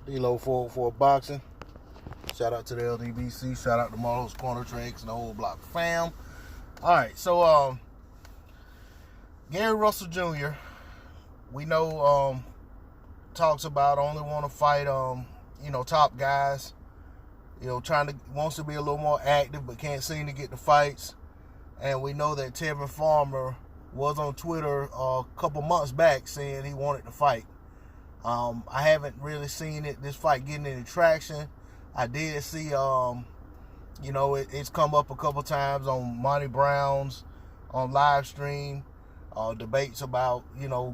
D-Lo 404 Boxing. Shout out to the LDBC. Shout out to Marlo's Corner Tracks and the whole block fam. Alright, so Gary Russell Jr., we know talks about only want to fight top guys. Wants to be a little more active but can't seem to get the fights. And we know that Tevin Farmer was on Twitter a couple months back saying he wanted to fight. I haven't really seen this fight getting any traction. I did see, it's come up a couple times on Monty Brown's on live stream, debates about,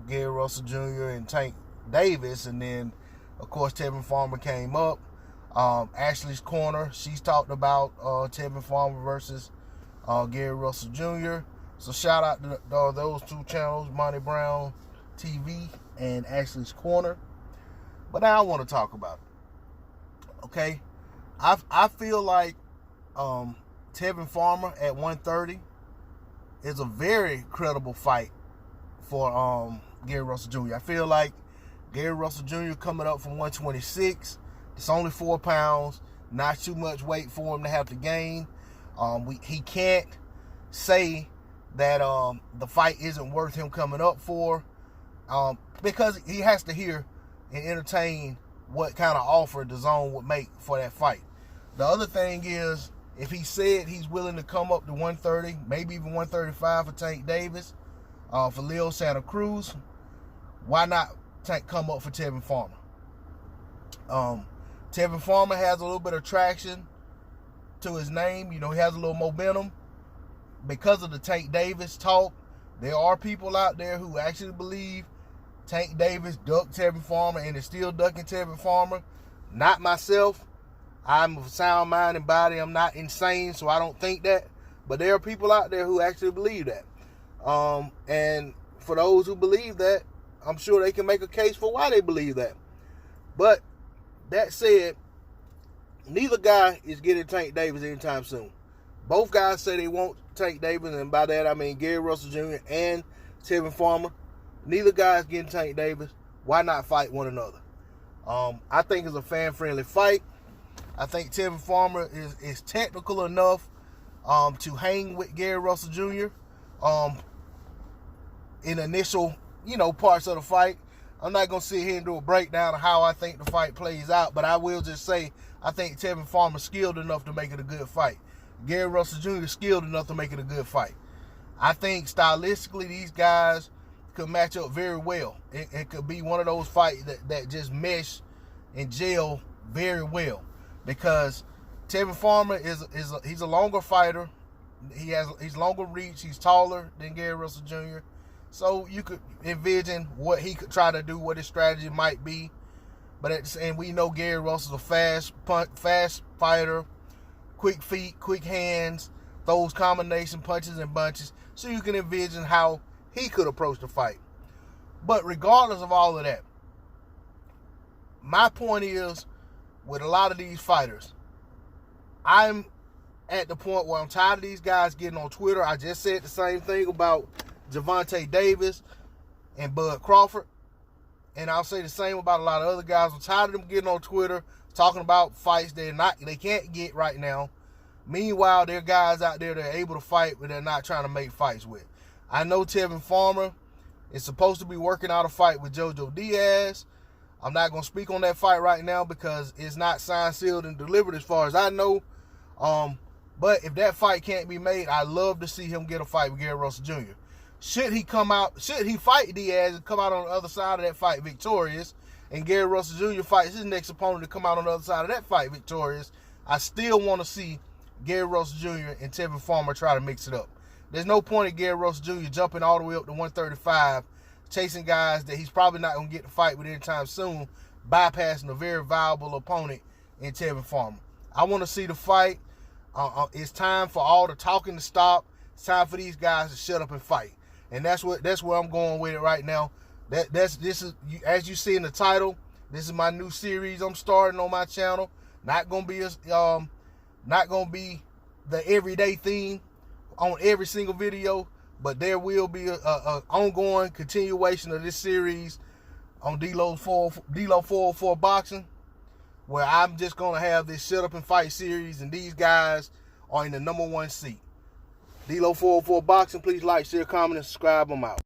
Gary Russell Jr. and Tank Davis. And then, of course, Tevin Farmer came up. Ashley's Corner, she's talked about Tevin Farmer versus Gary Russell Jr. So shout out to those two channels, Monty Brown TV and Ashley's Corner. But now I want to talk about it. Okay, I feel like Tevin Farmer at 130 is a very credible fight for Gary Russell Jr. I feel like Gary Russell Jr. coming up from 126. It's only 4 pounds, not too much weight for him to have to gain. He can't say that the fight isn't worth him coming up for, because he has to hear and entertain what kind of offer DAZN would make for that fight. The other thing is, if he said he's willing to come up to 130, maybe even 135 for Tank Davis, for Leo Santa Cruz, why not come up for Tevin Farmer? Tevin Farmer has a little bit of traction to his name. He has a little momentum because of the Tank Davis talk. There are people out there who actually believe Tank Davis ducked Tevin Farmer and is still ducking Tevin Farmer. Not myself. I'm of sound mind and body. I'm not insane, so I don't think that. But there are people out there who actually believe that. And for those who believe that, I'm sure they can make a case for why they believe that. But that said, neither guy is getting Tank Davis anytime soon. Both guys say they want Tank Davis, and by that I mean Gary Russell Jr. and Tevin Farmer. Neither guy is getting Tank Davis. Why not fight one another? I think it's a fan-friendly fight. I think Tevin Farmer is technical enough to hang with Gary Russell Jr. In initial, parts of the fight. I'm not going to sit here and do a breakdown of how I think the fight plays out, but I will just say I think Tevin Farmer skilled enough to make it a good fight. Gary Russell Jr. is skilled enough to make it a good fight. I think stylistically these guys could match up very well. It could be one of those fights that just mesh and gel very well, because Tevin Farmer he's a longer fighter. He's longer reach. He's taller than Gary Russell Jr. So you could envision what he could try to do, what his strategy might be. But and we know Gary Russell's a fast fighter, quick feet, quick hands, throws combination punches and bunches. So you can envision how he could approach the fight. But regardless of all of that, my point is, with a lot of these fighters, I'm at the point where I'm tired of these guys getting on Twitter. I just said the same thing about Gervonta Davis and Bud Crawford. And I'll say the same about a lot of other guys. I'm tired of them getting on Twitter talking about fights they can't get right now. Meanwhile, there are guys out there that are able to fight, but they're not trying to make fights with. I know Tevin Farmer is supposed to be working out a fight with JoJo DIAZ. I'm not going to speak on that fight right now because it's not signed, sealed, and delivered as far as I know. But if that fight can't be made, I'd love to see him get a fight with Gary Russell Jr. Should he fight Diaz and come out on the other side of that fight victorious, and Gary Russell Jr. fights his next opponent to come out on the other side of that fight victorious, I still want to see Gary Russell Jr. and Tevin Farmer try to mix it up. There's no point in Gary Russell Jr. jumping all the way up to 135, chasing guys that he's probably not going to get to fight with anytime soon, bypassing a very viable opponent in Tevin Farmer. I want to see the fight. It's time for all the talking to stop. It's time for these guys to shut up and fight. And that's where I'm going with it right now. This is, as you see in the title, this is my new series I'm starting on my channel. Not gonna be the everyday theme on every single video, but there will be a ongoing continuation of this series on D-Lo 404 Boxing. where I'm just going to have this shut up and fight series, and these guys are in the #1 seat. D-Lo 404 Boxing. Please like, share, comment, and subscribe. I'm out.